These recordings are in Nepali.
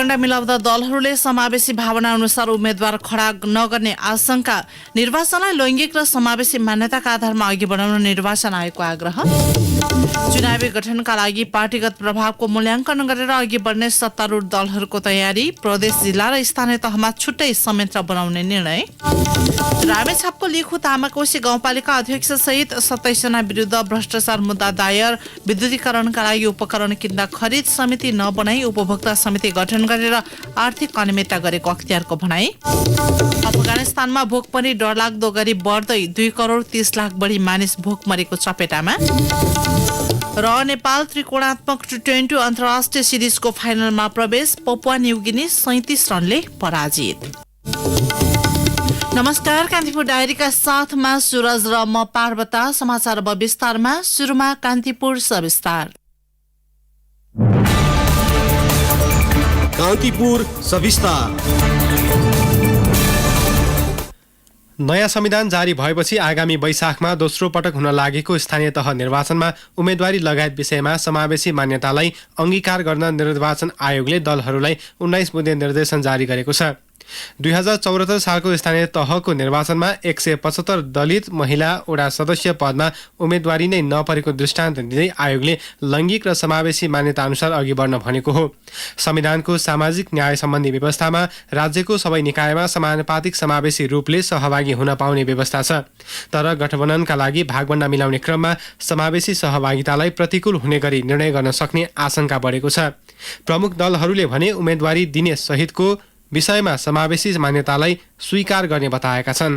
एजेन्डा मिलाउँदा दलहरूले समावेशी भावना अनुसार उम्मेद्वार खडा नगर्ने आशंका, निर्वाचनलाई लैङ्गिक र समावेशी मान्यताका आधारमा अघि बढाउन निर्वाचन आयोगको आग्रह, चुनावी गठनका लागि पार्टीगत प्रभावको मूल्याङ्कन गरेर अघि बढ्ने सत्तारूढ दलहरूको तयारी, प्रदेश, जिल्ला र स्थानीय तहमा छुट्टै संयन्त्र बनाउने निर्णय, रामेछापको लिखु तामाकोशी गाउँपालिका अध्यक्ष सहित 27 जना विरुद्ध भ्रष्टाचार मुद्दा दायर, विद्युतीकरणका लागि उपकरण किन्दा खरिद समिति नबनाई उपभोक्ता समिति गठन गरेर आर्थिक अनियमितता गरेको अख्तियारको भनाई, अफगानिस्तानमा भोकमरी डरलाग्दो गरी बढ्दै 2 करोड 30 लाख बढी मानिस भोकमरीको चपेटामा र नेपाल त्रिकोणात्मक T20 अन्तर्राष्ट्रिय सिरिजको फाइनलमा प्रवेश, पपुवा न्युगिनी 37 रनले पराजित। नमस्कार, कान्तिपुर डायरीका साथमा सुरज र म पार्वता। समाचार अब विस्तारमा। सुरुमा कान्तिपुर सविस्तार। कान्तिपुर सविस्तार। नयाँ संविधान जारी भएपछि आगामी वैशाखमा दोस्रो पटक हुन लागेको स्थानीय तह निर्वाचनमा उम्मेदवारी लगायत विषयमा समावेशी मान्यतालाई अंगीकार गर्न निर्वाचन आयोगले दलहरूलाई 19 बुँदे निर्देशन जारी गरेको छ। 2074 सालको स्थानीय तहको निर्वाचनमा 175 दलित महिला वडा सदस्य पदमा उम्मेदवारी नै नपरेको दृष्टान्त दिँदै आयोगले लैङ्गिक र समावेशी मान्यता अनुसार अघि बढ्न भनेको हो। संविधानको सामाजिक न्याय सम्बन्धी व्यवस्थामा राज्यको सबै निकायमा समानुपातिक समावेशी रूपले सहभागी हुन पाउने व्यवस्था छ। तर गठबन्धनका लागि भागभण्डा मिलाउने क्रममा समावेशी सहभागितालाई प्रतिकूल हुने गरी निर्णय गर्न सक्ने आशंका बढेको छ। प्रमुख दलहरूले भने उम्मेदवारी दिने सहितको विषयमा समावेशी मान्यतालाई स्वीकार गर्ने बताएका छन्।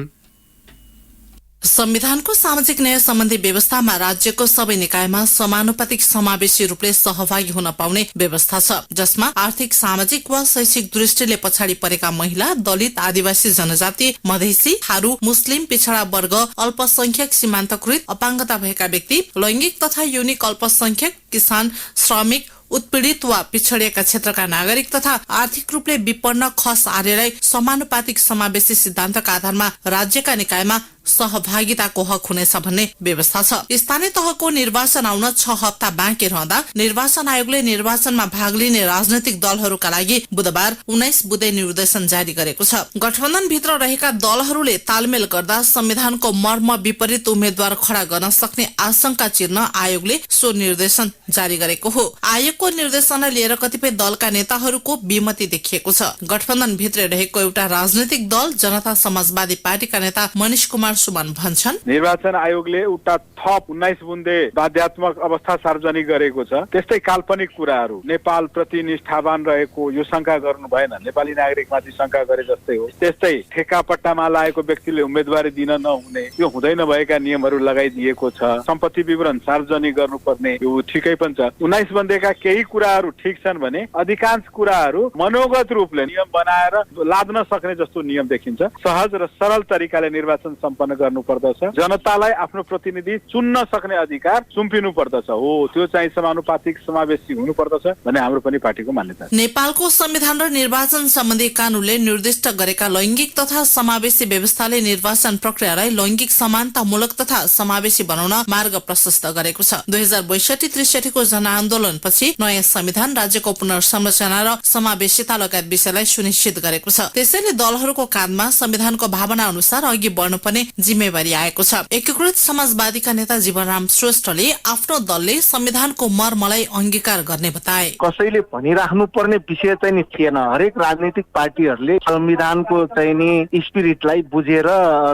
संविधानको सामाजिक न्याय सम्बन्धी व्यवस्थामा राज्यको सबै निकायमा समानुपातिक समावेशी रूपले सहभागी हुन पाउने व्यवस्था छ, जसमा आर्थिक, सामाजिक वा शैक्षिक दृष्टिले पछाडि परेका महिला, दलित, आदिवासी जनजाति, मधेसी, थारू, मुस्लिम, पिछड़ा वर्ग, अल्पसंख्यक, सीमान्तकृत, अपाङ्गता भएका व्यक्ति, लैङ्गिक तथा यौनिक अल्पसंख्यक, किसान, श्रमिक, उत्पीडित वा पिछडिएका क्षेत्रका नागरिक तथा आर्थिक रूपले विपन्न खस आर्यलाई समानुपातिक समावेशी सिद्धान्तका आधारमा राज्यका निकायमा सहभागिताको हक हुनेछ भन्ने व्यवस्था छ। स्थानीय तहको निर्वाचन आउन 6 हप्ता बाँकी रहँदा निर्वाचन आयोगले निर्वाचनमा भाग लिने राजनैतिक दलहरूका लागि बुधबार 19 बुँदे निर्देशन जारी गरेको छ। गठबन्धनभित्र रहेका दलहरूले तालमेल गर्दा संविधानको मर्म विपरीत उम्मेद्वार खडा गर्न सक्ने आशंका चिर्न आयोगले सो निर्देशन जारी गरेको हो। आयोगको निर्देशनलाई लिएर कतिपय दलका नेताहरूको विमति देखिएको छ। गठबन्धनभित्र रहेको एउटा राजनैतिक दल जनता समाजवादी पार्टीका नेता मनिष कुमार सुमन भन्छन्, निर्वाचन आयोगले उता थप 19 बुँदे बाध्यात्मक अवस्था सार्वजनिक गरेको छ। त्यस्तै काल्पनिक कुराहरू नेपाल प्रति निष्ठावान रहेको यो शंका गर्नु भएन, नेपाली नागरिकमाथि शंका गरे जस्तै हो। त्यस्तै ठेक्का पट्टामा लागेको व्यक्तिले उम्मेदवारी दिन नहुने यो हुँदै नभएका नियमहरू लगाइदिएको छ। सम्पत्ति विवरण सार्वजनिक गर्नुपर्ने यो ठिकै पनि छ। 19 बुँदेका केही कुराहरू ठिक छन् भने अधिकांश कुराहरू मनोगत रूपले नियम बनाएर लाद्न सक्ने जस्तो नियम देखिन्छ। सहज र सरल तरिकाले निर्वाचन सम्पन्न गर्नु पर्दछ। जनतालाई आफ्नो प्रतिनिधि चुन्न सक्ने अधिकार सुम्पिनु पर्दछ। हो, त्यो चाहिँ समानुपातिक समावेशी हुनु पर्दछ भन्ने हाम्रो पनि पार्टीको मान्यता छ। नेपालको संविधान र निर्वाचन सम्बन्धी कानूनले निर्दिष्ट गरेका लैङ्गिक तथा समावेशी व्यवस्थाले निर्वाचन प्रक्रियालाई लैङ्गिक समानतामूलक तथा समावेशी बनाउन मार्ग प्रशस्त गरेको छ। 2062-63 को जनआन्दोलनपछि नयाँ संविधान राज्यको पुनर्संरचना र समावेशिता लगायत विषयलाई सुनिश्चित गरेको छ। त्यसैले दलहरूको काँधमा संविधानको भावना अनुसार अघि बढ्नुपर्ने जिम्मेवारी आएको छ। एकीकृत समाजवादीका नेता जीवनराम श्रेष्ठले आफ्नो दलले संविधानको मर्मलाई अंगीकार गर्ने बताए। कसैले भनिराख्नु पर्ने विषय चाहिँ नि थिएन। हरेक राजनीतिक पार्टीहरूले संविधानको चाहिँ नि स्पिरिटलाई बुझेर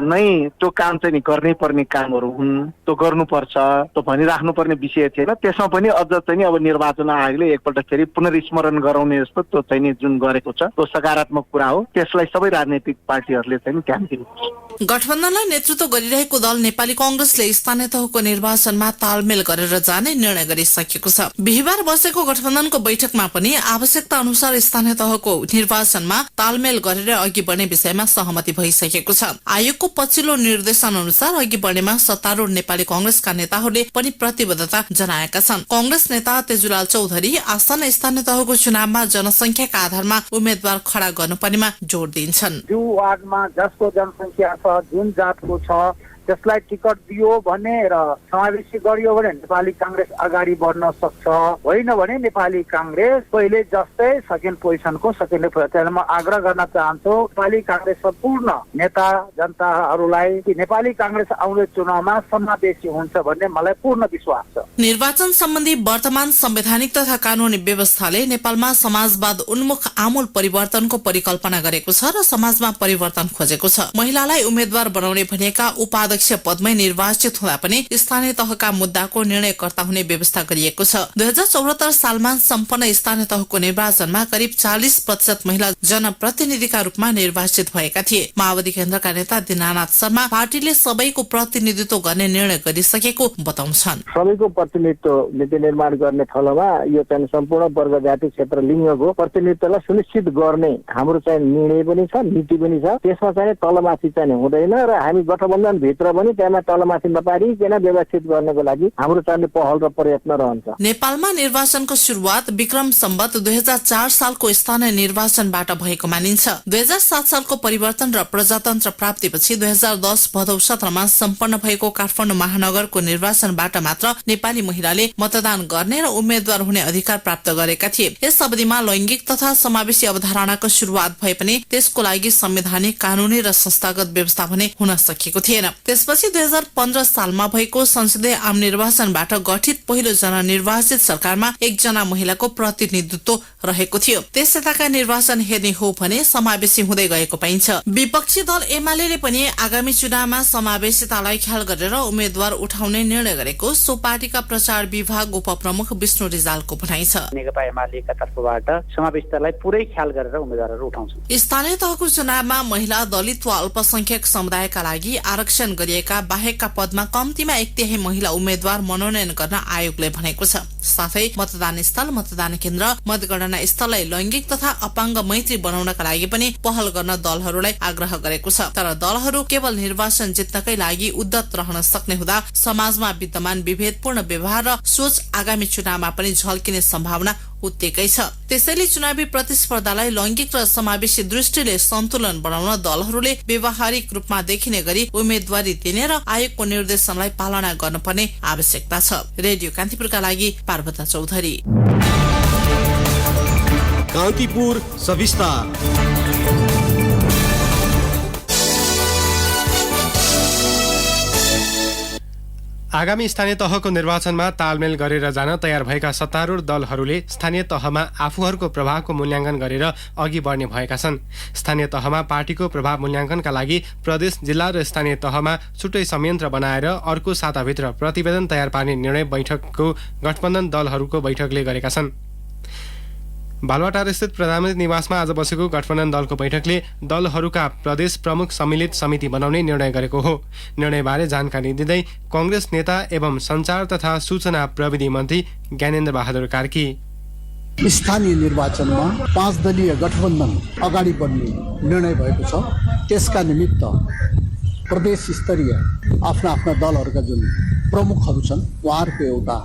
नै त्यो काम चाहिँ नि गर्नै पर्ने कामहरू हुन्, त्यो गर्नुपर्छ, त्यो भनिराख्नु पर्ने विषय थिएन। त्यसमा पनि अझ चाहिँ नि अब निर्वाचन आयोगले एकपल्ट फेरि पुनर्स्मरण गराउने जस्तो त्यो चाहिँ नि जुन गरेको छ त्यो सकारात्मक कुरा हो। त्यसलाई सबै राजनीतिक पार्टीहरूले चाहिँ ध्यान दिनुपर्छ। गठबन्धनलाई नेतृत्व गरिरहेको दल नेपाली कांग्रेसले स्थानीय तहको निर्वाचनमा तालमेल गरेर जाने निर्णय गरिसकेको छ। बिहिबार बसेको गठबन्धनको बैठकमा पनि आवश्यकता अनुसार स्थानीय तहको निर्वाचनमा तालमेल गरेर अघि बढ्ने विषयमा सहमति भइसकेको छ। आयोगको पछिल्लो निर्देशन अनुसार अघि बढ्नेमा सत्तारूढ नेपाली कांग्रेसका नेताहरूले पनि प्रतिबद्धता जनाएका छन्। कांग्रेस नेता तेजुलाल चौधरी आसन स्थानीय तहको चुनावमा जनसंख्याका आधारमा उम्मेद्वार खडा गर्नुपर्नेमा जोड़ दिन्छन्। जो वार्डमा जसको जनसंख्या छ, जुन जातको छ, त्यसलाई टिकट दियो भने र समावेशी गरियो भने नेपाली कांग्रेस अगाडि बढ्न सक्छ, होइन भने नेपाली कांग्रेस पहिले जस्तै सेकेन्ड पोजिसनको सेकेन्ड पोजिसन। म आग्रह गर्न चाहन्छु नेपाली कांग्रेस सम्पूर्ण नेता जनताहरूलाई कि नेपाली कांग्रेस आउने चुनावमा समावेशी हुन्छ भन्ने मलाई पूर्ण विश्वास छ। निर्वाचन सम्बन्धी वर्तमान संवैधानिक तथा कानूनी व्यवस्थाले नेपालमा समाजवाद उन्मुख आमूल परिवर्तनको परिकल्पना गरेको छ र समाजमा परिवर्तन खोजेको छ। महिलालाई उम्मेद्वार बनाउने भनिएका उपाध्यक्ष पदमै निर्वाचित हुँदा पनि स्थानीय तहका मुद्दाको निर्णयकर्ता हुने व्यवस्था गरिएको छ। 2074 सालमा सम्पन्न स्थानीय तहको निर्वाचनमा करिब 40% महिला जनप्रतिनिधिका रूपमा निर्वाचित भएका थिए। माओवादी केन्द्रका नेता दीनानाथ शर्मा पार्टीले सबैको प्रतिनिधित्व गर्ने निर्णय गरिसकेको बताउँछन्। सबैको प्रतिनिधित्व नीति निर्माण गर्ने थलोमा यो चाहिँ सम्पूर्ण वर्ग जाति क्षेत्र लिङ्गको प्रतिनिधित्वलाई सुनिश्चित गर्ने हाम्रो चाहिँ निर्णय पनि छ, नीति पनि छ। त्यसमा चाहिँ तलमाथि चाहिँ हुँदैन र हामी गठबन्धन भित्र पनि त्यसमा तलमाथि नपारिकन व्यवस्थित गर्नको लागि हाम्रो चाहिँ पहल र प्रयत्न रहन्छ। नेपालमा निर्वाचनको शुरुआत विक्रम सम्वत 2004 सालको स्थानीय निर्वाचनबाट भएको मानिन्छ। 2007 सालको परिवर्तन र प्रजातन्त्र प्राप्तिपछि 2010 भदौ 17मा सम्पन्न भएको काठमाडौँ महानगरको निर्वाचनबाट मात्र नेपाली महिलाले मतदान गर्ने र उम्मेद्वार हुने अधिकार प्राप्त गरेका थिए। यस अवधिमा लैंगिक तथा समावेशी अवधारणाको शुरुआत भए पनि त्यसको लागि संवैधानिक, कानूनी र संस्थागत व्यवस्था भने हुन सकेको थिएन। त्यसपछि 2015 सालमा भएको संसदीय आम निर्वाचनबाट गठित पहिलो जननिर्वाचित सरकारमा एकजना महिलाको प्रतिनिधित्व रहेको थियो। त्यस यताका निर्वाचन हेर्ने हो भने समावेशी हुँदै गएको पाइन्छ। विपक्षी दल एमाले पनि आगामी चुनावमा समावेशितालाई ख्याल गरेर उम्मेद्वार उठाउने निर्णय गरेको सो पार्टीका प्रचार विभाग उपप्रमुख विष्णु रिजालको भनाइ छ। नेकपा एमालेका तर्फबाट समावेशितालाई पुरै ख्याल गरेर उम्मेद्वारहरू उठाउँछौँ। स्थानीय तहको चुनावमा महिला, दलित वा अल्पसंख्यक समुदायका लागि आरक्षण गरिएका बाहेकका पदमा कम्तीमा 1/3 महिला उम्मेद्वार मनोनयन गर्न आयोगले भनेको छ। साथै मतदान स्थल, मतदान केन्द्र, मतगणना स्थललाई लैंगिक तथा अपाङ्ग मैत्री बनाउनका लागि पनि पहल गर्न दलहरूलाई आग्रह गरेको छ। तर दलहरू केवल निर्वाचन जित्नकै लागि उद्धत रहन सक्ने हुँदा समाजमा विद्यमान विभेदपूर्ण व्यवहार र सोच आगामी चुनावमा पनि झल्किने सम्भावना उत्तिकै छ। त्यसैले चुनावी प्रतिस्पर्धालाई लैंगिक र समावेशी दृष्टिले सन्तुलन बनाउन दलहरूले व्यवहारिक रूपमा देखिने गरी उम्मेद्वारी दिने र आयोगको निर्देशनलाई पालना गर्नुपर्ने आवश्यकता छ। रेडियो कान्तिपुरका लागि पार्वता चौधरी। कान्तिपुर सविस्तार। आगामी स्थानीय तहको निर्वाचनमा तालमेल गरेर जान तयार भएका सत्तारूढ दलहरूले स्थानीय तहमा आफूहरूको प्रभावको मूल्याङ्कन गरेर अघि बढ्ने भएका छन्। स्थानीय तहमा पार्टीको प्रभाव मूल्याङ्कनका लागि प्रदेश, जिल्ला र स्थानीय तहमा छुट्टै संयन्त्र बनाएर अर्को साताभित्र प्रतिवेदन तयार पार्ने निर्णय बैठकको गठबन्धन दलहरूको बैठकले गरेका छन्। बालुवाटार स्थित प्रधानमन्त्री निवासमा आज बसेको गठबन्धन दलको बैठकले दलहरूका प्रदेश प्रमुख सम्मिलित समिति बनाउने निर्णय गरेको हो। निर्णयबारे जानकारी दिँदै कांग्रेस नेता एवं सञ्चार तथा सूचना प्रविधि मन्त्री ज्ञानेन्द्र बहादुर कार्की, स्थानीय निर्वाचनमा 5 दलीय गठबन्धन अगाडि बढ्ने निर्णय भएको छ। त्यसका निमित्त प्रदेश स्तरीय आफ्ना आफ्ना दलहरूका जुन प्रमुखहरू छन् उहाँहरूको एउटा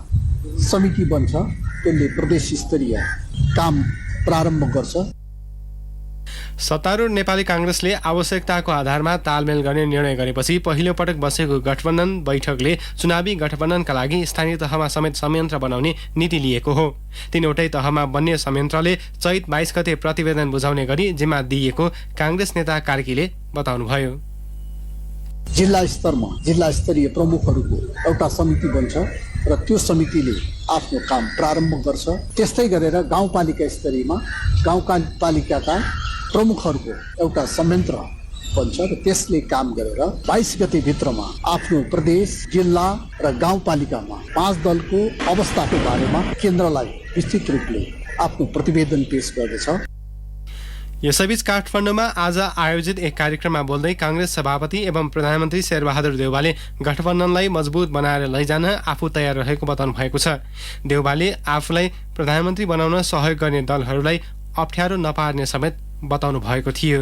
समिति बन्छ। त्यसले प्रदेश स्तरीय काम प्रारम्भ गर्छ। सत्तारूढ नेपाली कांग्रेसले आवश्यकताको आधारमा तालमेल गर्ने निर्णय गरेपछि पहिलो पटक बसेको गठबन्धन बैठकले चुनावी गठबन्धनका लागि स्थानीय तहमा समेत संयन्त्र बनाउने नीति लिएको हो। तीनवटै तहमा बन्ने संयन्त्रले चैत 22 गते प्रतिवेदन बुझाउने गरी जिम्मा दिएको कांग्रेस नेता कार्कीले बताउनुभयो। जिल्ला स्तरमा जिल्ला स्तरीय प्रमुखहरूको एउटा समिति बन्छ र त्यो समितिले आफ्नो काम प्रारम्भ गर्छ। त्यस्तै गरेर गाउँपालिका स्तरीयमा गाउँपालिकाका प्रमुखहरूको एउटा संयन्त्र बन्छ र त्यसले काम गरेर 22 गते भित्रमा आफ्नो प्रदेश, जिल्ला र गाउँपालिकामा 5 दलको अवस्थाको बारेमा केन्द्रलाई विस्तृत रूपले आफ्नो प्रतिवेदन पेश गर्दछ। यसैबीच काठमाडौँमा आज आयोजित एक कार्यक्रममा बोल्दै कांग्रेस सभापति एवं प्रधानमन्त्री शेरबहादुर देउवाले गठबन्धनलाई मजबुत बनाएर लैजान आफू तयार रहेको बताउनु भएको छ। देउवाले आफूलाई प्रधानमन्त्री बनाउन सहयोग गर्ने दलहरूलाई अप्ठ्यारो नपार्ने समेत बताउनु भएको थियो।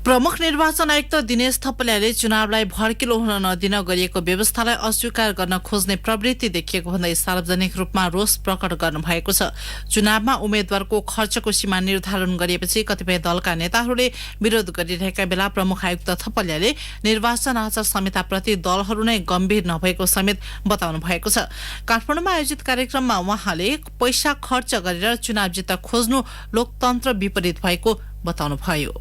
प्रमुख निर्वाचन आयुक्त दिनेश थपलियाले चुनावलाई भड्किलो हुन नदिन गरिएको व्यवस्थालाई अस्वीकार गर्न खोज्ने प्रवृत्ति देखिएको भन्दै सार्वजनिक रूपमा रोष प्रकट गर्नुभएको छ। चुनावमा उम्मेद्वारको खर्चको सीमा निर्धारण गरिएपछि कतिपय दलका नेताहरूले विरोध गरिरहेका बेला प्रमुख आयुक्त थपलियाले निर्वाचन आचार संहिताप्रति दलहरू नै गम्भीर नभएको समेत बताउनु भएको छ। काठमाडौँमा आयोजित कार्यक्रममा उहाँले पैसा खर्च गरेर चुनाव जित्न खोज्नु लोकतन्त्र विपरीत भएको बताउनुभयो।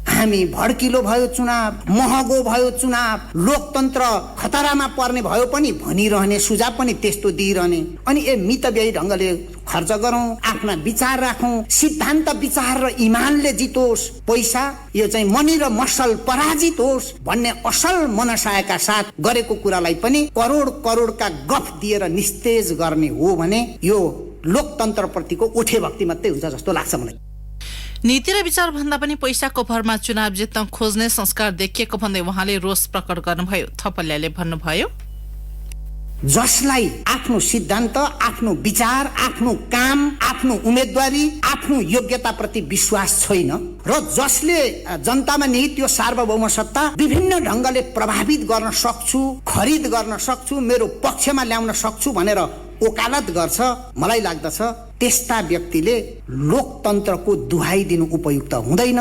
हामी भड्किलो भयो चुनाव, महँगो भयो चुनाव, लोकतन्त्र खतरामा पर्ने भयो पनि भनिरहने, सुझाव पनि त्यस्तो दिइरहने। अनि मितव्ययी ढङ्गले खर्च गरौँ, आफ्ना विचार राखौँ, सिद्धान्त विचार र इमानले जितोस्, पैसा यो चाहिँ मनी र मसल पराजित होस् भन्ने असल मनसायका साथ गरेको कुरालाई पनि करोड करोडका गफ दिएर निस्तेज गर्ने हो भने यो लोकतन्त्रप्रतिको उठे भक्ति मात्रै हुन्छ जस्तो लाग्छ मलाई। नीति र विचार भन्दा पनि पैसाको भरमा चुनाव जित्न खोज्ने संस्कार देखिएको भन्दै उहाँले रोष प्रकट गर्नुभयो। थपलियाले भन्नुभयो, जसलाई आफ्नो सिद्धान्त, आफ्नो विचार, आफ्नो काम, आफ्नो उम्मेदवारी, आफ्नो योग्यताप्रति विश्वास छैन र जसले जनतामा निहित यो सार्वभौम सत्ता विभिन्न ढङ्गले प्रभावित गर्न सक्छु, खरिद गर्न सक्छु, मेरो पक्षमा ल्याउन सक्छु भनेर ओकालत गर्छ, मलाई लाग्दछ त्यस्ता व्यक्तिले लोकतन्त्रको दुहाई दिनु उपयुक्त हुँदैन।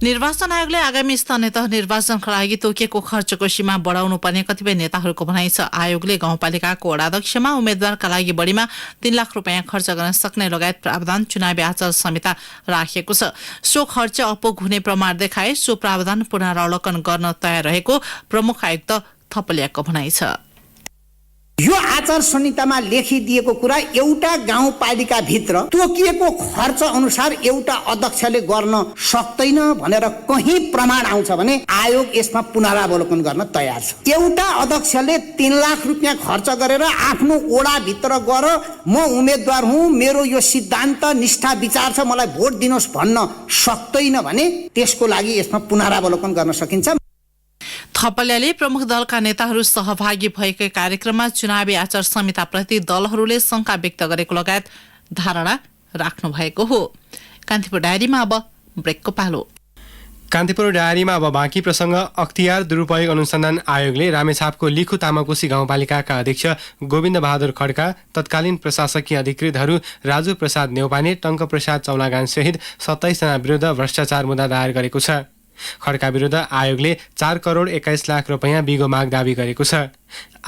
निर्वाचन आयोगले आगामी स्थानीय तह निर्वाचनका लागि तोकिएको खर्चको सीमा बढाउनु पर्ने कतिपय नेताहरूको भनाइ छ। आयोगले गाउँपालिकाको वडाध्यक्षमा उम्मेद्वारका लागि बढीमा 3 लाख रुपियाँ खर्च गर्न सक्ने लगायत प्रावधान चुनावी आचार संहिता राखेको छ। सो खर्च अपुग हुने प्रमाण देखाए सो प्रावधान पुनरावलोकन गर्न तयार रहेको प्रमुख आयुक्त थपलियाको भनाइ छ। यो आचार संहितामा लेखिदिएको कुरा एउटा गाउँपालिका भित्र तोकिएको खर्च अनुसार एउटा अध्यक्षले गर्न सक्दैन भनेर कहीँ प्रमाण आउँछ भने आयोग यसमा पुनरावलोकन गर्न तयार छ। एउटा अध्यक्षले 3 लाख रुपियाँ खर्च गरेर आफ्नो ओडा भित्र गएर म उम्मेद्वार हुँ, मेरो यो सिद्धान्त निष्ठा विचार छ, मलाई भोट दिनुहोस् भन्न सक्दैन भने त्यसको लागि यसमा पुनरावलोकन गर्न सकिन्छ। थपलियाले प्रमुख दलका नेताहरू सहभागी भएकै कार्यक्रममा चुनावी आचार संहिताप्रति दलहरूले शंका व्यक्त गरेको लगायत धारणा राख्नु भएको हो। कान्तिपुर डायरीमा अब ब्रेकको पालो। कान्तिपुर डायरीमा अब बाँकी प्रसङ्ग। अख्तियार दुरुपयोग अनुसन्धान आयोगले रामेछापको लिखु तामाकोशी गाउँपालिकाका अध्यक्ष गोविन्द बहादुर खड्का, तत्कालीन प्रशासकीय अधिकृतहरू राजु प्रसाद नेउपाने, टङ्क प्रसाद चौलागान सहित 27 जना विरुद्ध भ्रष्टाचार मुद्दा दायर गरेको छ। खड्का विरुद्ध आयोगले 4 करोड 21 लाख रुपियाँ बिगो माग दावी गरेको छ।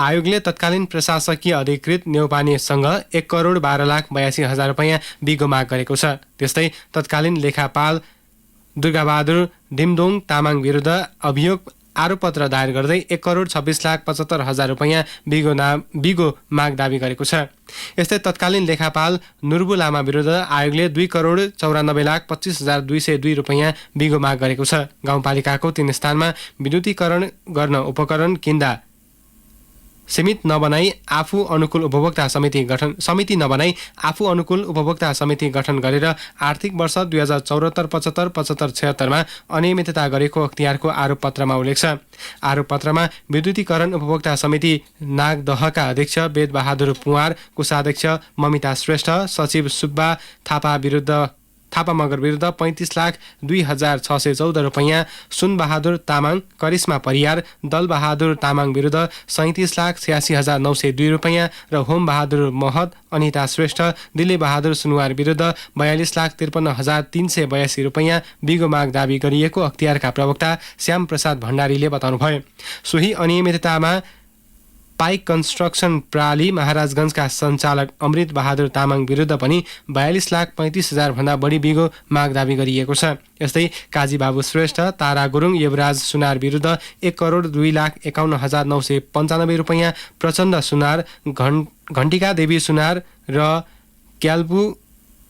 आयोगले तत्कालीन प्रशासकीय अधिकृत नेउपानेसँग 1 करोड 12 लाख 82 हजार रुपियाँ बिगो माग गरेको छ। त्यस्तै तत्कालीन लेखापाल दुर्गाबहादुर दिमदोङ तामाङ विरुद्ध अभियोग आरोपपत्र दायर गर्दै 1 करोड 26 लाख 75 हजार रुपियाँ बिगो माग दावी गरेको छ। यस्तै तत्कालीन लेखापाल नुर्बु लामा विरुद्ध आयोगले 2 करोड 94 लाख 25 हजार 202 रुपियाँ बिगो माग गरेको छ। गाउँपालिकाको 3 स्थानमा विद्युतीकरण गर्न उपकरण किन्दा समिति नबनाई आफू अनुकूल उपभोक्ता समिति गठन गरेर आर्थिक वर्ष 2074-75, 75-76 अनियमितता गरेको अख्तियारको आरोपपत्रमा उल्लेख छ। आरोपपत्रमा विद्युतीकरण उपभोक्ता समिति नागदहका अध्यक्ष वेद बहादुर पुवार, कोषाध्यक्ष ममिता श्रेष्ठ, सचिव सुब्बा थापा मगर विरुद्ध 35 लाख 2,614 रुपियाँ, सुनबहादुर तामाङ, करिश्मा परियार, दलबहादुर तामाङ विरुद्ध 37 लाख 86 हजार 902 रुपियाँ र होम बहादुर महत, अनिता श्रेष्ठ, दिलीप बहादुर सुनवार विरुद्ध 42 लाख 53 हजार 382 रुपियाँ बिगो माग दावी गरिएको अख्तियारका प्रवक्ता श्याम प्रसाद भण्डारीले बताउनुभयो। सोही अनियमिततामा पाइक कन्स्ट्रक्सन प्राली महाराजगञ्जका सञ्चालक अमृत बहादुर तामाङ विरुद्ध पनि 42 लाख 35 हजार भन्दा बढी बिगो माग दावी गरिएको छ। यस्तै काजी बाबु श्रेष्ठ, तारा गुरुङ, युवराज सुनार विरुद्ध 1 करोड 2 लाख 51 हजार 995 रुपियाँ, प्रचण्ड सुनार, घण्टिका देवी सुनार र क्याल्पु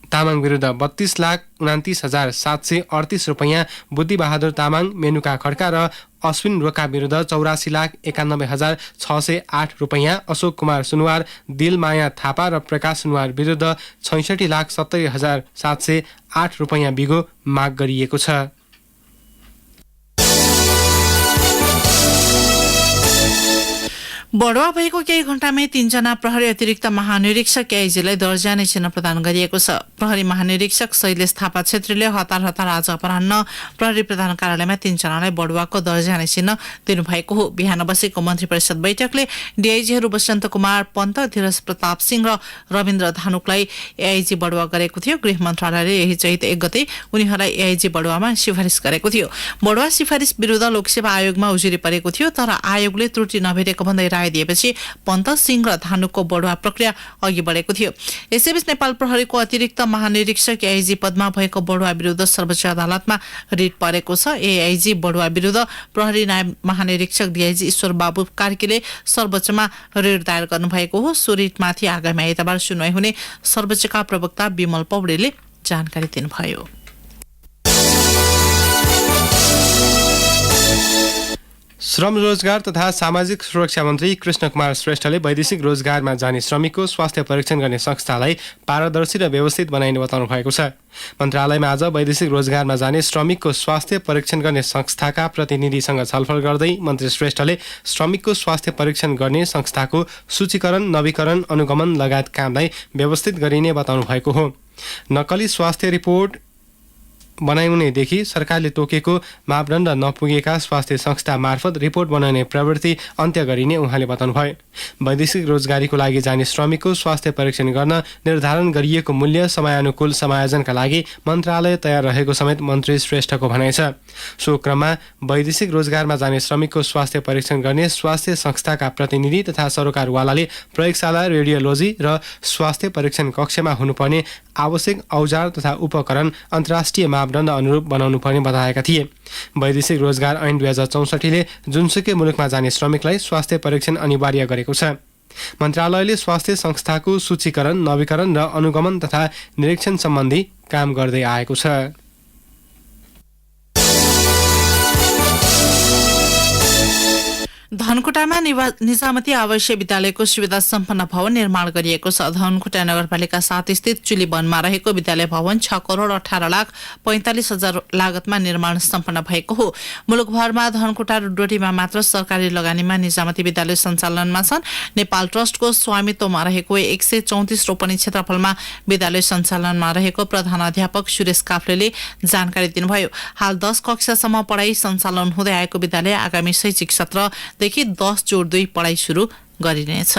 तामाङ विरुद्ध 32 लाख 29 हजार 738 रुपियाँ, बुद्धि बहादुर तामाङ, मेनुका खड्का र अश्विन रोका विरुद्ध 84 लाख 91 हजार 608 रुपियाँ, अशोक कुमार सुनवार, दिलमाया थापा र प्रकाश सुनवार विरुद्ध 66 लाख 70 हजार 708 रुपियाँ बिगो माग गरिएको छ। बढुवा भएको केही घण्टामै 3 जना प्रहरी अतिरिक्त महानिरीक्षक एआइजीलाई दर्जाने चिन्ह प्रदान गरिएको छ। प्रहरी महानिरीक्षक शैलेश थापा छेत्रीले हतार आज अपराह्न प्रहरी प्रधान कार्यालयमा 3 जनालाई बढुवाको दर्जाने चिन्ह दिनुभएको हो। बिहान बसेको मन्त्री परिषद बैठकले डीआइजीहरू बसन्त कुमार पन्त, धीरज प्रताप सिंह र रविन्द्र धानुकलाई एआइजी बढुवा गरेको थियो। गृह मन्त्रालयले यही चैत 1 गते उनीहरूलाई एआइजी बढुवामा सिफारिस गरेको थियो। बढुवा सिफारिस विरुद्ध लोकसेवा आयोगमा उजुरी परेको थियो, तर आयोगले त्रुटि नभेटेको भन्दै राय दिएपछि पन्त, सिंह र धानुकको बढुवा प्रक्रिया अघि बढेको थियो। यसैबीच नेपाल प्रहरीको अतिरिक्त महानिरीक्षक एआइजी पदमा भएको बढुवा विरुद्ध सर्वोच्च अदालतमा रिट परेको छ। एआइजी बढुवा विरुद्ध प्रहरी नायब महानिरीक्षक डीआइजी ईश्वर बाबु कार्कीले सर्वोच्चमा रिट दायर गर्नुभएको हो। सो रिटमाथि आगामी आइतबार सुनवाई हुने सर्वोच्चका प्रवक्ता विमल पौडेलले जानकारी दिनुभयो। श्रम रोजगार तथा सामाजिक सुरक्षा मन्त्री कृष्ण कुमार श्रेष्ठले वैदेशिक रोजगारमा जाने श्रमिकको स्वास्थ्य परीक्षण गर्ने संस्थालाई पारदर्शी र व्यवस्थित बनाइने बताउनु भएको छ। मन्त्रालयमा आज वैदेशिक रोजगारमा जाने श्रमिकको स्वास्थ्य परीक्षण गर्ने संस्थाका प्रतिनिधिसँग छलफल गर्दै मन्त्री श्रेष्ठले श्रमिकको स्वास्थ्य परीक्षण गर्ने संस्थाको सूचीकरण, नवीकरण, अनुगमन लगायत कामलाई व्यवस्थित गरिने बताउनु भएको हो। नक्कली स्वास्थ्य रिपोर्ट बनाउनेदेखि सरकारले तोकेको मापदण्ड नपुगेका स्वास्थ्य संस्था मार्फत रिपोर्ट बनाउने प्रवृत्ति अन्त्य गरिने उहाँले बताउनुभयो। वैदेशिक रोजगारीको लागि जाने श्रमिकको स्वास्थ्य परीक्षण गर्न निर्धारण गरिएको मूल्य समयानुकूल समायोजनका लागि मन्त्रालय तयार रहेको समेत मन्त्री श्रेष्ठको भनाइ छ। सो क्रममा वैदेशिक रोजगारमा जाने श्रमिकको स्वास्थ्य परीक्षण गर्ने स्वास्थ्य संस्थाका प्रतिनिधि तथा सरोकारवालाले प्रयोगशाला, रेडियोलोजी र स्वास्थ्य परीक्षण कक्षमा हुनुपर्ने आवश्यक औजार तथा उपकरण अन्तर्राष्ट्रिय मापदण्ड अनुरूप बनाउनु पर्ने बताएका थिए। वैदेशिक रोजगार ऐन 2064ले जुनसुकै मुलुकमा जाने श्रमिकलाई स्वास्थ्य परीक्षण अनिवार्य गरेको छ। मन्त्रालयले स्वास्थ्य संस्थाको सूचीकरण, नवीकरण र अनुगमन तथा निरीक्षण सम्बन्धी काम गर्दै आएको छ। धनकुटामा निजामती आवासीय विद्यालयको सुविधा सम्पन्न भवन निर्माण गरिएको छ। धनकुटा नगरपालिका 7 स्थित चुली वनमा रहेको विद्यालय भवन 6 करोड 18 लाख 45 हजार लागतमा निर्माण सम्पन्न भएको हो। मुलुकभरमा धनकुटा र डोटीमा मात्र सरकारी लगानीमा निजामती विद्यालय सञ्चालनमा छन्। नेपाल ट्रस्टको स्वामित्वमा रहेको 134 रोपनी क्षेत्रफलमा विद्यालय सञ्चालनमा रहेको प्रधानाध्यापक सुरेश काफ्लेले जानकारी दिनुभयो। हाल 10 कक्षासम्म पढाइ सञ्चालन हुँदै आएको विद्यालय आगामी शैक्षिक सत्र देखि 10/2 पढाइ सुरु गरिनेछ।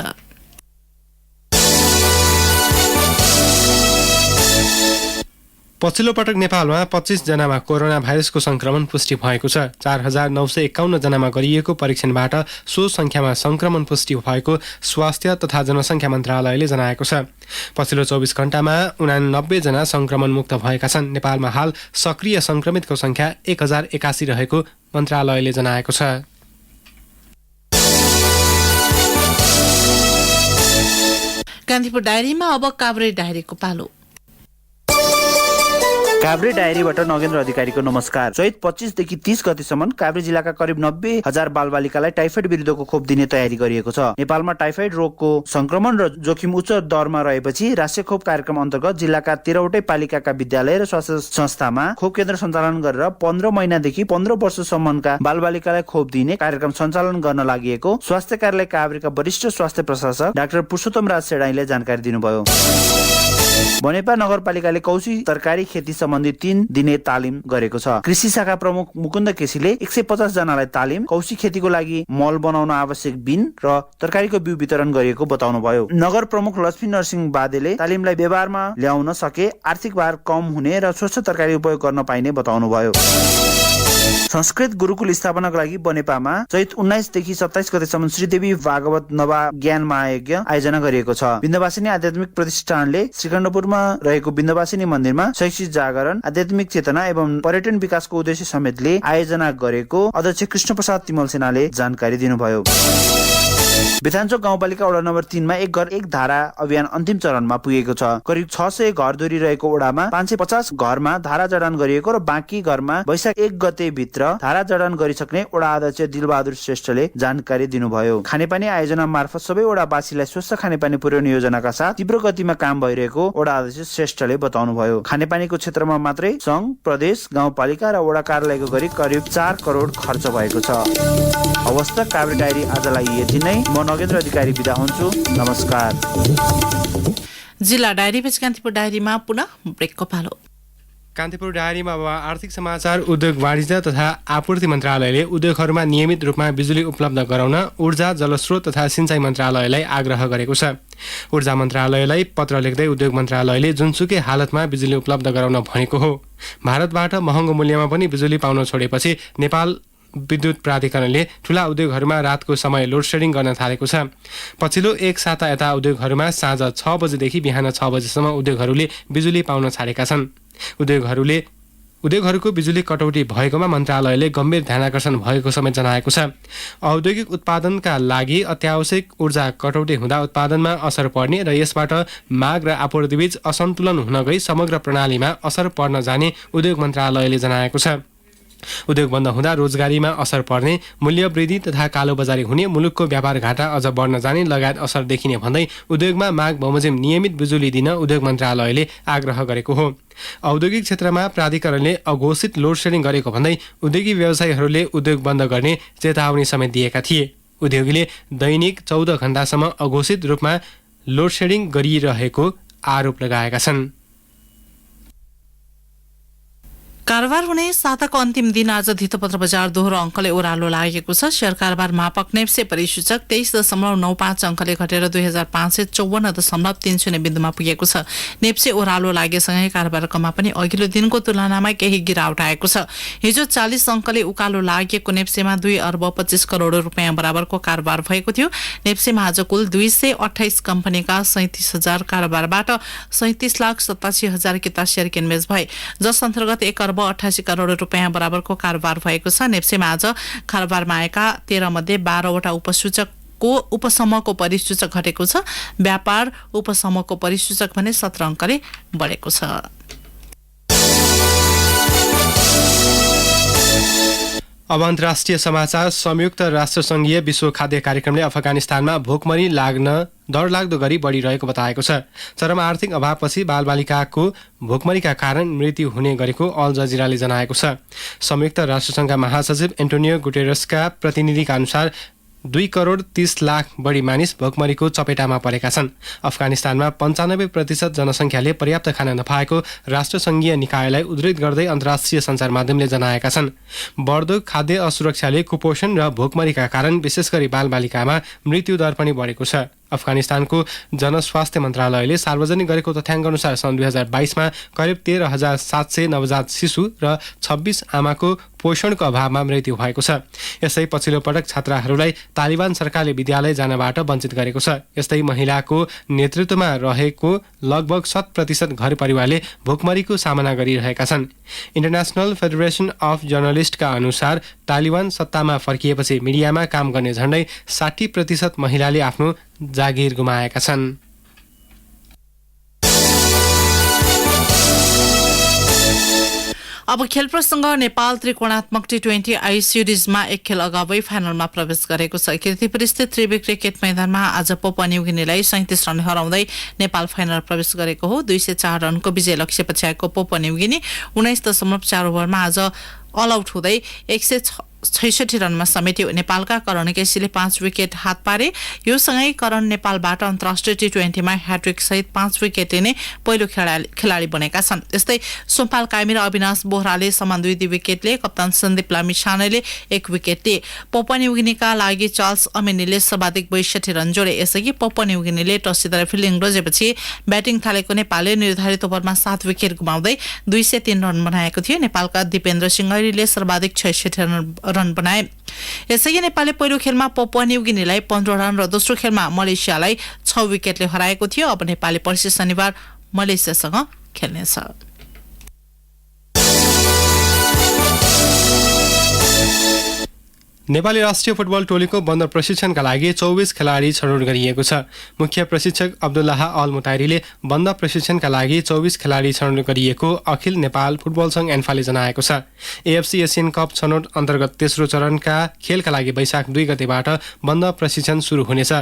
पछिल्लो पटक नेपालमा 25 जनामा कोरोना भाइरसको संक्रमण पुष्टि भएको छ। 4951 जनामा गरिएको परीक्षणबाट सो संख्यामा संक्रमण पुष्टि भएको स्वास्थ्य तथा जनसङ्ख्या मन्त्रालयले जनाएको छ। पछिल्लो 24 घण्टामा 89 जना संक्रमण मुक्त भएका छन्। नेपालमा हाल सक्रिय संक्रमितको संख्या 1081 रहेको मन्त्रालयले जनाएको छ। कान्तिपुर डायरीमा अब काभ्रे डायरीको पालो। काभ्रे डायरीबाट नगेन्द्र अधिकारीको नमस्कार। चैत 25 देखि 30 गतेसम्म काभ्रे जिल्लाका करिब 90,000 बालबालिकालाई टाइफाइड विरुद्धको खोप दिने तयारी गरिएको छ। नेपालमा टाइफाइड रोगको संक्रमण र जोखिम उच्च दरमा रहेपछि राष्ट्रिय खोप कार्यक्रम अन्तर्गत जिल्लाका 13वटै पालिकाका विद्यालय र स्वास्थ्य संस्थामा खोप केन्द्र सञ्चालन गरेर 15 महिनादेखि 15 वर्षसम्मका बालबालिकालाई खोप दिने कार्यक्रम सञ्चालन गर्न लागि स्वास्थ्य कार्यालय काभ्रेका वरिष्ठ स्वास्थ्य प्रशासक डाक्टर पुरुषोत्तम राज सेडाईले जानकारी दिनुभयो। बनेपा नगरपालिकाले कौशी तरकारी खेती सम्बन्धी 3 दिने तालिम गरेको छ। कृषि शाखा प्रमुख मुकुन्द केसीले 150 जनालाई तालिम, कौशी खेतीको लागि मल बनाउन आवश्यक बिन र तरकारीको बिउ वितरण गरिएको बताउनुभयो। नगर प्रमुख लक्ष्मी नरसिंह बादेले तालिमलाई व्यवहारमा ल्याउन सके आर्थिक भार कम हुने र स्वच्छ तरकारी उपयोग गर्न पाइने बताउनुभयो। संस्कृत गुरुकुल स्थापनाको लागि बनेपामा चैत 19 देखि 27 गतेसम्म श्रीदेवी भागवत नवा ज्ञान महायज्ञ आयोजना गरिएको छ। विन्ध्यवासिनी आध्यात्मिक प्रतिष्ठानले श्रीकण्ठपुरमा रहेको विन्ध्यवासिनी मन्दिरमा शैक्षिक जागरण, आध्यात्मिक चेतना एवं पर्यटन विकासको उद्देश्य समेतले आयोजना गरेको अध्यक्ष कृष्ण प्रसाद तिमल सेनाले जानकारी दिनुभयो। बेथान्चोक गाउँपालिका वडा नम्बर 3 मा एक घर एक धारा अभियान अन्तिम चरणमा पुगेको छ। करिब 600 घरधुरी रहेको वडामा 550 घरमा धारा जडान गरिएको र बाँकी घरमा वैशाख 1 गते भित्र धारा जडान गरिसक्ने वडा अध्यक्ष दिलबहादुर श्रेष्ठले जानकारी दिनुभयो। खानेपानी आयोजना मार्फत सबै वडावासीलाई स्वच्छ खानेपानी पुर्याउने योजनाका साथ तीव्र गतिमा काम भइरहेको वडा अध्यक्ष श्रेष्ठले बताउनुभयो। खानेपानीको क्षेत्रमा मात्रै संघ, प्रदेश, गाउँपालिका र वडा कार्यालयको गरी करिब 4 करोड खर्च भएको छ। अवस्था काभ्रे डायरी आजलाई यति नै। म नगेन्द्र अधिकारी बिदा हुन्छु। नमस्कार। जिल्ला डायरी पेज कान्तिपुर डायरीमा पुनः ब्रेकको पालो। कान्तिपुर डायरीमा अब आर्थिक समाचार। उद्योग वाणिज्य तथा आपूर्ति मन्त्रालयले उद्योगहरूमा नियमित रूपमा बिजुली उपलब्ध गराउन ऊर्जा जलस्रोत तथा सिँचाइ मन्त्रालयलाई आग्रह गरेको छ। ऊर्जा मन्त्रालयलाई पत्र लेख्दै उद्योग मन्त्रालयले जुनसुकै हालतमा बिजुली उपलब्ध गराउन भनेको हो। भारतबाट महँगो मूल्यमा पनि बिजुली पाउन छोडेपछि नेपाल विद्युत प्राधिकरणले ठूला उद्योगहरूमा रातको समय लोडसेडिङ गर्न थालेको छ। पछिल्लो एक साता यता उद्योगहरूमा साँझ 6 बजेदेखि बिहान 6 बजेसम्म उद्योगहरूले बिजुली पाउन छाडेका छन्। उद्योगहरूको बिजुली कटौती भएकोमा मन्त्रालयले गम्भीर ध्यानाकर्षण भएको समेत जनाएको छ। औद्योगिक उत्पादनका लागि अत्यावश्यक ऊर्जा कटौती हुँदा उत्पादनमा असर पर्ने र यसबाट माग र आपूर्तिबीच असन्तुलन हुन गई समग्र प्रणालीमा असर पर्न जाने उद्योग मन्त्रालयले जनाएको छ। उद्योग बन्द हुँदा रोजगारीमा असर पर्ने, मूल्य वृद्धि तथा कालोबजारी हुने, मुलुकको व्यापार घाटा अझ बढ्न जाने लगायत असर देखिने भन्दै उद्योगमा माग बमोजिम नियमित बिजुली दिन उद्योग मन्त्रालयले आग्रह गरेको हो। औद्योगिक क्षेत्रमा प्राधिकरणले अघोषित लोडसेडिङ गरेको भन्दै उद्योगी व्यवसायीहरूले उद्योग बन्द गर्ने चेतावनी समेत दिएका थिए। उद्योगीले दैनिक 14 घण्टासम्म अघोषित रूपमा लोडसेडिङ गरिरहेको आरोप लगाएका छन्। कारोबार हुने साताको अन्तिम दिन आज धितोपत्र बजार दोहोरो अङ्कले ओह्रालो लागेको छ। शेयर कारोबार मापक नेप्से परिसूचक 23.95 अङ्कले घटेर 2554.30 बिन्दुमा पुगेको छ। नेप्से ओह्रालो लागेसँगै कारोबारकोमा पनि अघिल्लो दिनको तुलनामा केही गिरावट आएको छ। हिजो 40 अङ्कले उकालो लागेको नेप्सेमा 2 अर्ब 25 करोड रुपियाँ बराबरको कारोबार भएको थियो। नेप्सेमा आज कुल 228 कम्पनीका 37,000 कारोबारबाट 37,87,000 किता शेयर किनबेच भए, जस अन्तर्गत 1 अर्ब 88 करोड रुपियाँ बराबरको कारोबार भएको छ। नेप्सेमा आज कारोबारमा आएका 13 मध्ये 12वटा उपसमूहको परिसूचक घटेको छ। व्यापार उपसमूहको परिसूचक भने 17 अङ्कले बढेको छ। अब अन्तर्राष्ट्रिय समाचार। संयुक्त राष्ट्रसङ्घीय विश्व खाद्य कार्यक्रमले अफगानिस्तानमा भोकमरी लाग्न डरलाग्दो गरी बढिरहेको बताएको छ। चरम आर्थिक अभावपछि बालबालिकाको भोकमरीका कारण मृत्यु हुने गरेको अल जजिराले जनाएको छ। संयुक्त राष्ट्रसङ्घका महासचिव एन्टोनियो गुटेरसका प्रतिनिधिका अनुसार 2 करोड 30 लाख बढी मानिस भोकमरीको चपेटामा परेका छन्। अफगानिस्तानमा 95% जनसङ्ख्याले पर्याप्त खान नपाएको राष्ट्रसङ्घीय निकायलाई उद्धृत गर्दै अन्तर्राष्ट्रिय सञ्चार माध्यमले जनाएका छन्। बढ्दो खाद्य असुरक्षाले कुपोषण र भोकमरीका कारण विशेष गरी बालबालिकामा मृत्युदर पनि बढेको छ। अफगानिस्तानको जनस्वास्थ्य मन्त्रालयले सार्वजनिक गरेको तथ्याङ्क अनुसार सन् 2022मा करिब 13,700 नवजात शिशु र 26 आमाको पोषणको अभावमा मृत्यु भएको छ। यसै पछिल्लो पटक छात्राहरूलाई तालिबान सरकारले विद्यालय जानबाट वञ्चित गरेको छ। यस्तै महिलाको नेतृत्वमा रहेको लगभग 100% घर परिवारले भोकमरीको सामना गरिरहेका छन्। इन्टरनेसनल फेडरेसन अफ जर्नलिस्टका अनुसार तालिबान सत्तामा फर्किएपछि मिडियामा काम गर्ने झण्डै 60% महिलाले आफ्नो जागिर गुमाएका छन्। अब खेल प्रसङ्ग। नेपाल त्रिकोणात्मक T20 आई सिरिजमा एक खेल अगावै फाइनलमा प्रवेश गरेको छ। कीर्तिपुर स्थित त्रिवी क्रिकेट मैदानमा आज पपुवा न्युगिनीलाई 37 रन हराउँदै नेपाल फाइनल प्रवेश गरेको हो। 204 रनको विजय लक्ष्य पछ्याएको पपुवा न्युगिनी 19.4 ओभरमा आज अल आउट हुँदै 166 रनमा समेट्यो। नेपालका करण केसीले 5 विकेट हात पारे। यो सँगै करण नेपालबाट अन्तर्राष्ट्रिय T20मा ह्याट्रिक सहित 5 विकेट लिने पहिलो खेलाडी बनेका छन्। त्यस्तै सोमपाल कामी र अविनाश बोहराले समान 2 विकेटले, कप्तान सन्दीप लामिछानेले 1 विकेट लिए। पपुवा न्युगिनीका लागि चार्ल्स अमेनीले सर्वाधिक 62 रन जोडे। यसअघि पपुवा न्युगिनीले टस जितेर फिल्डिङ रोजेपछि ब्याटिङ थालेको नेपालले निर्धारित ओभरमा 7 विकेट गुमाउँदै 203 रन बनाएको थियो। नेपालका दिपेन्द्र सिंह ऐरीले सर्वाधिक 66 रन बनाए। यसअघि नेपालले पहिलो खेलमा पपुवा न्युगिनीलाई 15 रन र दोस्रो खेलमा मलेसियालाई 6 विकेटले हराएको थियो। अब नेपालले पर्सि शनिबार मलेसियासँग खेल्नेछ। नेपाली राष्ट्रिय फुटबल टोलीको बन्द प्रशिक्षणका लागि 24 खेलाडी छनौट गरिएको छ। मुख्य प्रशिक्षक अब्दुल्लाह अल मुताइरीले बन्द प्रशिक्षणका लागि 24 खेलाडी छनौट गरिएको अखिल नेपाल फुटबल संघ एन्फाले जनाएको छ। एएफसी एसियन कप छनौट अन्तर्गत तेस्रो चरणका खेलका लागि वैशाख 2 गतेबाट बन्द प्रशिक्षण सुरु हुनेछ।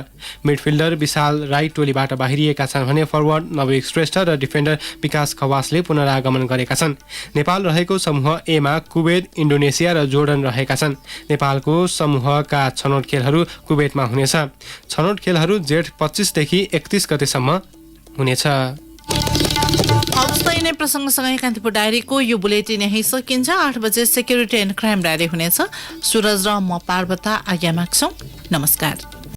मिडफिल्डर विशाल राई टोलीबाट बाहिरिएका छन् भने फरवर्ड नवयुग श्रेष्ठ र डिफेन्डर विकास खवासले पुनरागमन गरेका छन्। नेपाल रहेको समूह ए मा कुवेत, इन्डोनेसिया र जोर्डन रहेका छन्। नेपालको खेलहरूको समूहका छनौट खेलहरू कुवेतमा हुनेछ। छनौट खेलहरू जेठ 25 देखि 31 गतेसम्म हुनेछ। हवस् त यिनै प्रसङ्गसँगै कान्तिपुर डायरीको यो बुलेटिन यही सकिन्छ। 8 बजे सेक्युरिटी एन्ड क्राइम डायरी हुनेछ। सुरज र म पार्वता आज्ञा माग्छौँ। नमस्कार।